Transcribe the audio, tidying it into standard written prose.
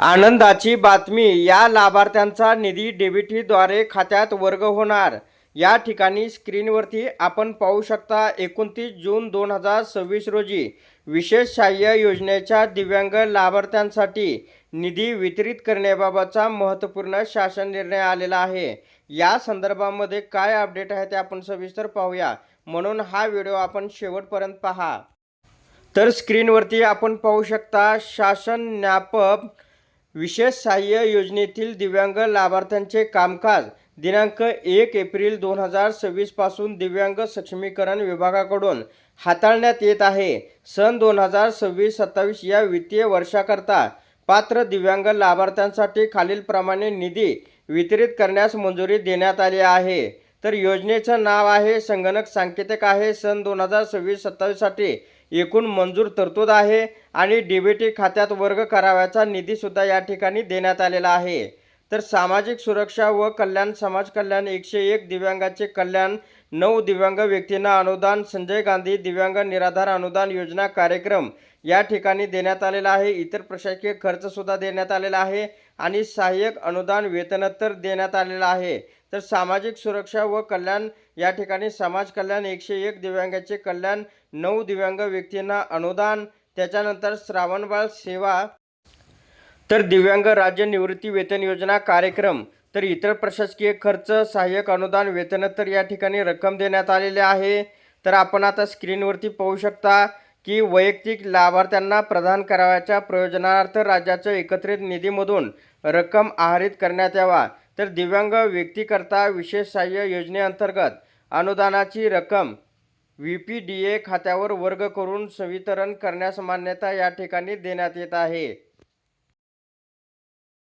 आनंदाची बातमी, या लाभार्थ्यांचा निधी डीबीटीद्वारे खात्यात वर्ग होणार। या ठिकाणी स्क्रीनवरती आपण पाहू शकता 29 जून 2026 रोजी विशेष सहाय्य योजनेच्या दिव्यांग लाभार्थ्यांसाठी निधी वितरित करण्याबाबतचा महत्त्वपूर्ण शासन निर्णय आलेला आहे। या संदर्भामध्ये काय अपडेट आहे ते आपण सविस्तर पाहूया, म्हणून हा व्हिडिओ आपण शेवटपर्यंत पहा। तर स्क्रीनवरती आपण पाहू शकता शासन ज्ञापक विशेष सहाय्य योजनेतील दिव्यांग लाभार्थ्यांचे कामकाज दिनांक 1 एप्रिल 2026 पासून दिव्यांग सक्षमीकरण विभागाकडून हाताळण्यात येत आहे। सन 2026-27 या वित्तीय वर्षाकरता पात्र दिव्यांग लाभार्थ्यांसाठी खालीलप्रमाणे निधी वितरित करण्यास मंजुरी देण्यात आली आहे। तर योजनेचं नाव आहे संगणक सांकेतिक आहे। सन 2026-27 साठी एकूण मंजूर तरतूद आहे आणि डीबीटी खात्यात वर्ग करावयाचा निधी सुद्धा या ठिकाणी देण्यात आलेला आहे। तर सामाजिक सुरक्षा व कल्याण समाज कल्याण 101 दिव्यांगाचे कल्याण 9 दिव्यांग व्यक्तींना अनुदान संजय गांधी दिव्यांग निराधार अनुदान योजना कार्यक्रम या ठिकाणी देण्यात आलेला आहे। इतर प्रशासकीय खर्च सुद्धा देण्यात आलेला आहे आणि सहाय्यक अनुदान वेतनोत्तर देण्यात आलेला आहे। तर सामाजिक सुरक्षा व कल्याण या ठिकाणी समाज कल्याण 101 दिव्यांगाचे कल्याण 9 दिव्यांग व्यक्तींना अनुदान, त्याच्यानंतर श्रावणबाळ सेवा, तर दिव्यांग राज्य निवृत्ती वेतन योजना कार्यक्रम, तर इतर प्रशासकीय खर्च सहाय्यक अनुदान वेतनोत्तर या ठिकाणी रक्कम देण्यात आलेली आहे। तर आपण आता स्क्रीनवरती पाहू शकता की वैयक्तिक लाभार्थ्यांना प्रदान करावयाच्या प्रयोजनार्थ राज्याच्या एकत्रित निधीमधून रक्कम आहरित करण्यात यावा। तर दिव्यांग व्यक्तीकरता विशेष सहाय्य योजनेअंतर्गत अनुदानाची रक्कम VPDA खात्यावर वर्ग करून संवितरण करण्यास मान्यता या ठिकाणी देण्यात येत आहे।